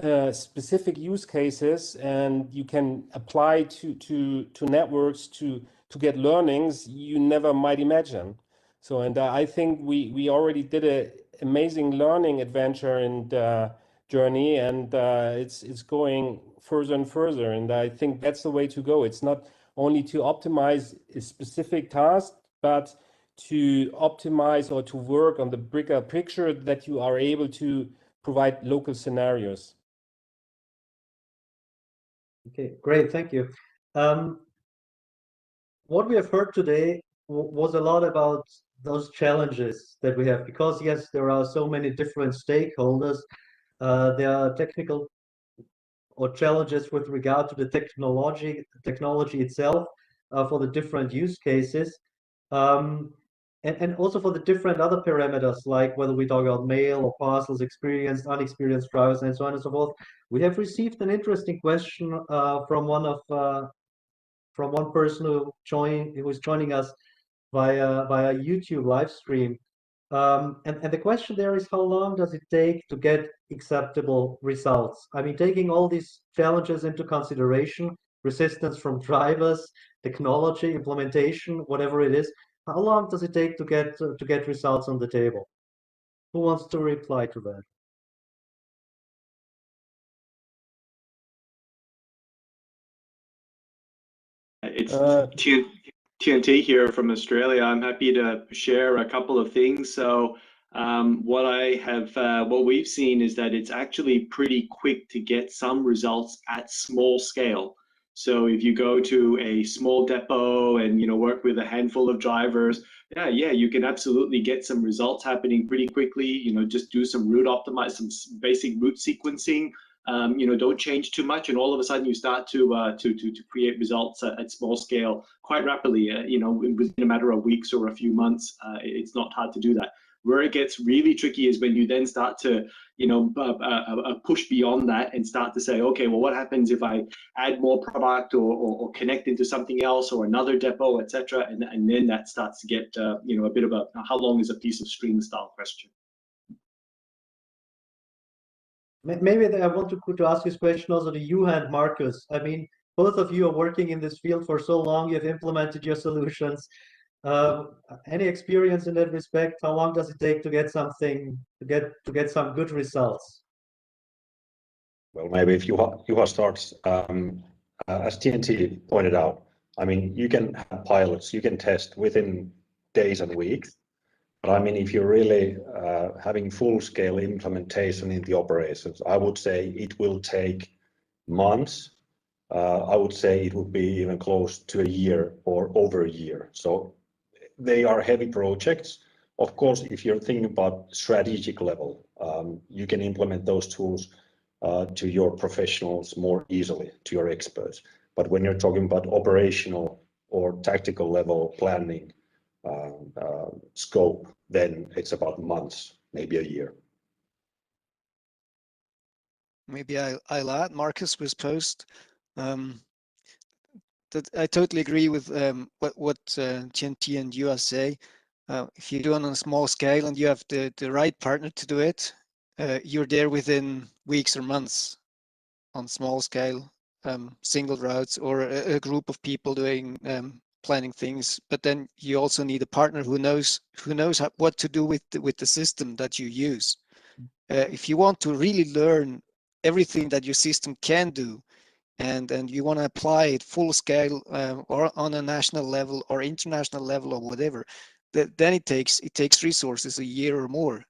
use cases, and you can apply to networks to get learnings you never might imagine. So, and I think we already did an amazing learning adventure and journey, and it's going further and further. And I think that's the way to go. It's not only to optimize a specific task, but to optimize or to work on the bigger picture that you are able to provide local scenarios. Okay, great, thank you. What we have heard today was a lot about those challenges that we have, because yes, there are so many different stakeholders. There are technical or challenges with regard to the technology itself for the different use cases. And also for the different other parameters, like whether we talk about mail or parcels, experienced, unexperienced drivers, and so on and so forth. We have received an interesting question from one person who was joining us via YouTube live stream. And the question there is, how long does it take to get acceptable results? I mean, taking all these challenges into consideration, resistance from drivers, technology, implementation, whatever it is, how long does it take to get results on the table? Who wants to reply to that? It's Tien-Ti here from Australia. I'm happy to share a couple of things. So what we've seen is that it's actually pretty quick to get some results at small scale. So if you go to a small depot and work with a handful of drivers, yeah, you can absolutely get some results happening pretty quickly. Just do some some basic route sequencing. Don't change too much, and all of a sudden you start to create results at small scale quite rapidly. Within a matter of weeks or a few months, it's not hard to do that. Where it gets really tricky is when you then start to push beyond that and start to say, okay, well, what happens if I add more product or connect into something else or another depot, etc. And then that starts to get a bit of a how long is a piece of string style question. Maybe I want to ask this question also to Juha and Markus. I mean, both of you are working in this field for so long. You've implemented your solutions. Any experience in that respect? How long does it take to get something to get some good results? Well, maybe if Juha starts, as Tien-Ti pointed out, I mean, you can have pilots, you can test within days and weeks. But I mean, if you're really having full-scale implementation in the operations, I would say it will take months. I would say it would be even close to a year or over a year. So they are heavy projects. Of course, if you're thinking about strategic level, you can implement those tools to your professionals more easily, to your experts. But when you're talking about operational or tactical level planning, scope, then it's about months, maybe a year. Maybe I'll add, Markus with Post. I totally agree with what Tien-Ti and Juha say. If you do it on a small scale and you have the right partner to do it, you're there within weeks or months. On small scale, single routes, or a group of people doing planning things. But then you also need a partner who knows what to do with the system that you use. If you want to really learn everything that your system can do, and you want to apply it full scale, or on a national level or international level or whatever, then it takes resources, a year or more.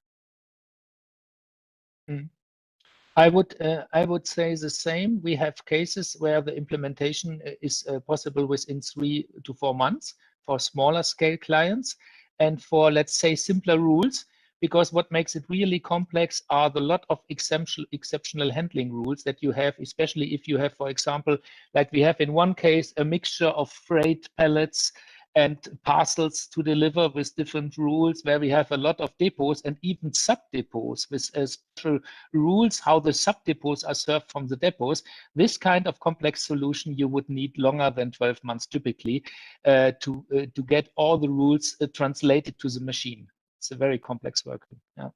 I would say the same. We have cases where the implementation is possible within 3 to 4 months for smaller scale clients, and for, let's say, simpler rules, because what makes it really complex are the lot of exceptional handling rules that you have, especially if you have, for example, like we have in one case, a mixture of freight pallets and parcels to deliver with different rules, where we have a lot of depots and even sub-depots with special rules how the sub-depots are served from the depots. This kind of complex solution you would need longer than 12 months typically to get all the rules translated to the machine. It's a very complex work. Yeah.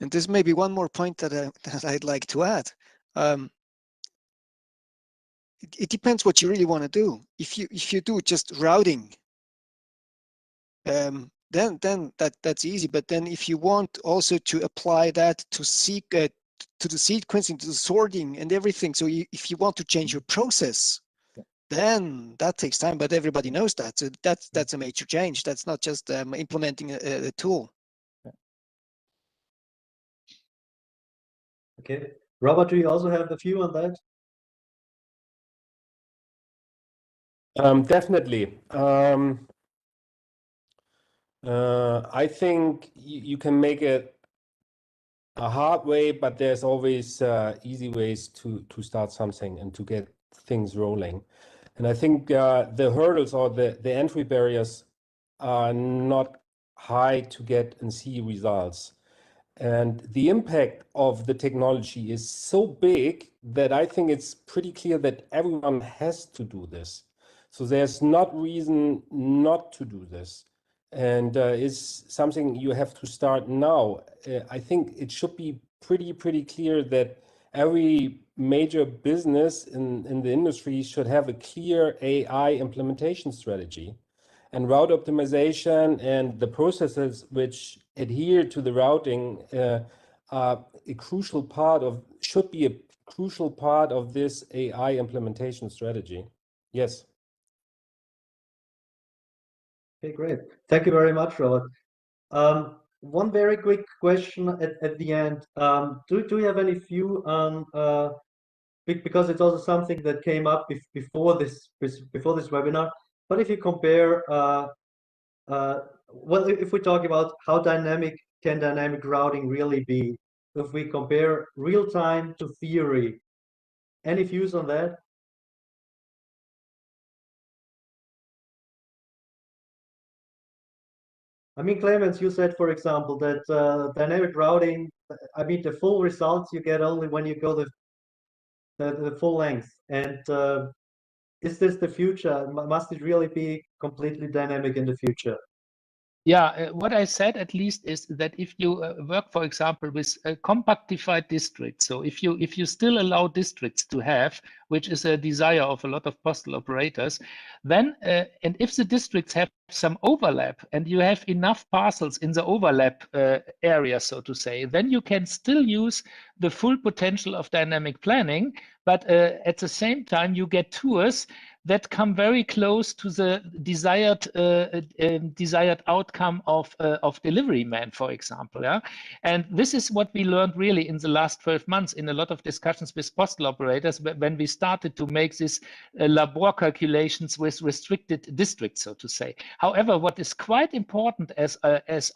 And there's maybe one more point that I'd like to add. It depends what you really want to do. If you do just routing, then that's easy. But then if you want also to apply that to the sequencing, to the sorting and everything, so if you want to change your process, then that takes time. But everybody knows that. So that's a major change. That's not just implementing a tool. Okay, Robert, do you also have the view on that? Definitely. I think you can make it a hard way, but there's always easy ways to start something and to get things rolling. And I think the hurdles or the entry barriers are not high to get and see results. And the impact of the technology is so big that I think it's pretty clear that everyone has to do this. So there's not reason not to do this. And it's something you have to start now. I think it should be pretty clear that every major business in the industry should have a clear AI implementation strategy. And route optimization and the processes which adhere to the routing are a crucial part of, should be a crucial part of this AI implementation strategy. Yes. Okay, great. Thank you very much, Robert. One very quick question at the end. Do you have any view on, because it's also something that came up before this webinar, but if you compare, well, if we talk about how dynamic can dynamic routing really be, if we compare real time to theory, any views on that? I mean, Clemens, you said, for example, that dynamic routing, I mean, the full results you get only when you go the full length. And is this the future? Must it really be completely dynamic in the future? Yeah, what I said at least is that if you work, for example, with compactified districts, so if you still allow districts to have, which is a desire of a lot of postal operators, then and if the districts have some overlap and you have enough parcels in the overlap area, so to say, then you can still use the full potential of dynamic planning, but at the same time you get tours that come very close to the desired outcome of delivery man, for example. Yeah, and this is what we learned really in the last 12 months in a lot of discussions with postal operators when we started to make this labor calculations with restricted districts, so to say. However, what is quite important as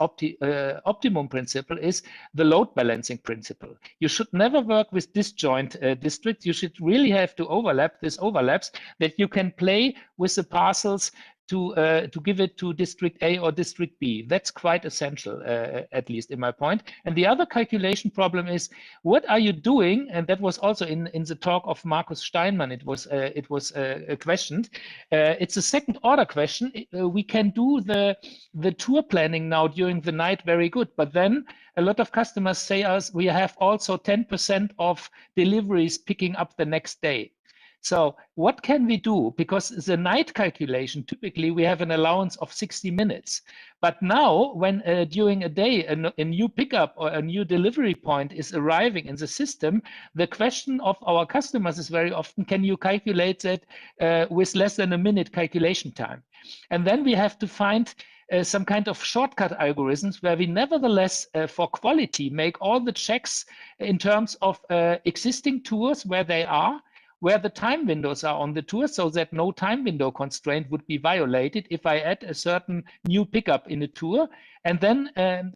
optimum principle is the load balancing principle. You should never work with disjoint districts. You should really have to overlap these overlaps that you can play with the parcels to give it to district A or district B. That's quite essential, at least in my point. And the other calculation problem is, what are you doing? And that was also in the talk of Markus Steinmann. It was questioned. It's a second order question. We can do the tour planning now during the night very good, but then a lot of customers say us we have also 10% of deliveries picking up the next day. So what can we do? Because the night calculation, typically we have an allowance of 60 minutes. But now when during a day a new pickup or a new delivery point is arriving in the system, the question of our customers is very often, can you calculate that with less than a minute calculation time? And then we have to find some kind of shortcut algorithms where we nevertheless, for quality, make all the checks in terms of existing tours where they are, where the time windows are on the tour, so that no time window constraint would be violated if I add a certain new pickup in a tour. And then,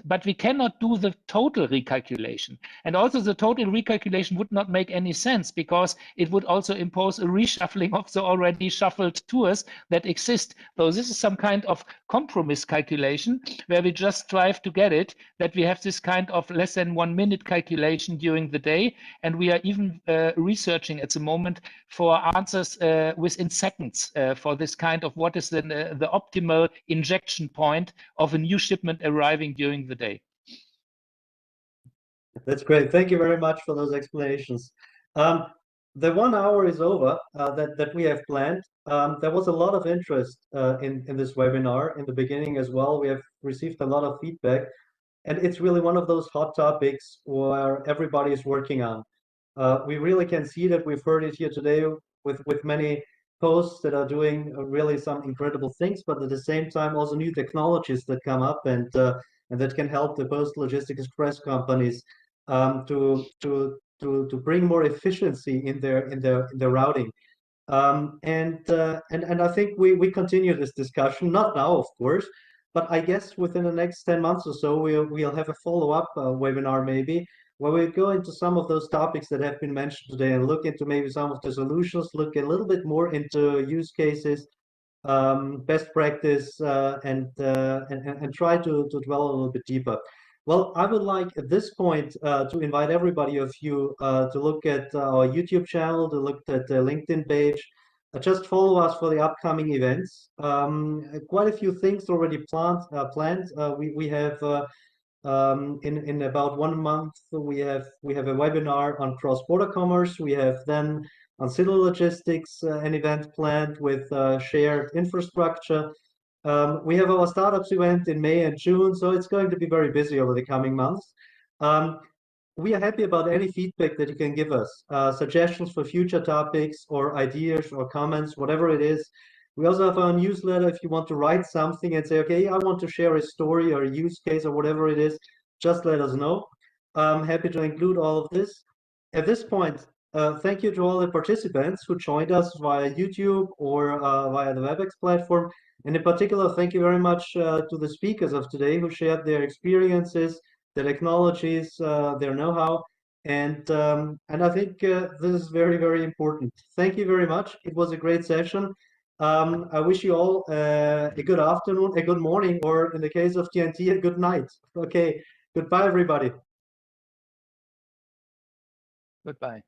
but we cannot do the total recalculation. And also the total recalculation would not make any sense, because it would also impose a reshuffling of the already shuffled tours that exist. So this is some kind of compromise calculation where we just strive to get it, that we have this kind of less than 1 minute calculation during the day. And we are even researching at the moment for answers within seconds for this kind of what is the optimal injection point of a new shipment arriving during the day. That's great. Thank you very much for those explanations. The 1 hour is over that we have planned. There was a lot of interest in this webinar in the beginning as well. We have received a lot of feedback, and it's really one of those hot topics where everybody is working on. We really can see that. We've heard it here today with many posts that are doing really some incredible things, but at the same time also new technologies that come up and that can help the Postal Logistics Express companies to bring more efficiency in their routing. And I think we continue this discussion, not now, of course, but I guess within the next 10 months or so, we'll have a follow-up webinar maybe, where we go into some of those topics that have been mentioned today and look into maybe some of the solutions, look a little bit more into use cases, best practice, and try to dwell a little bit deeper. Well, I would like at this point to invite everybody of you to look at our YouTube channel, to look at the LinkedIn page. Just follow us for the upcoming events. Quite a few things already planned. We have in about 1 month we have a webinar on cross-border commerce. We have then on civil logistics an event planned with shared infrastructure. We have our startups event in May and June, so it's going to be very busy over the coming months. We are happy about any feedback that you can give us, suggestions for future topics or ideas or comments, whatever it is. We also have our newsletter. If you want to write something and say, okay, I want to share a story or a use case or whatever it is, just let us know. I'm happy to include all of this. At this point, thank you to all the participants who joined us via YouTube or via the WebEx platform. And in particular, thank you very much to the speakers of today who shared their experiences, their technologies, their know-how. And I think this is very, very important. Thank you very much. It was a great session. I wish you all a good afternoon, a good morning, or in the case of Tien-Ti, a good night. Okay, goodbye, everybody. Goodbye.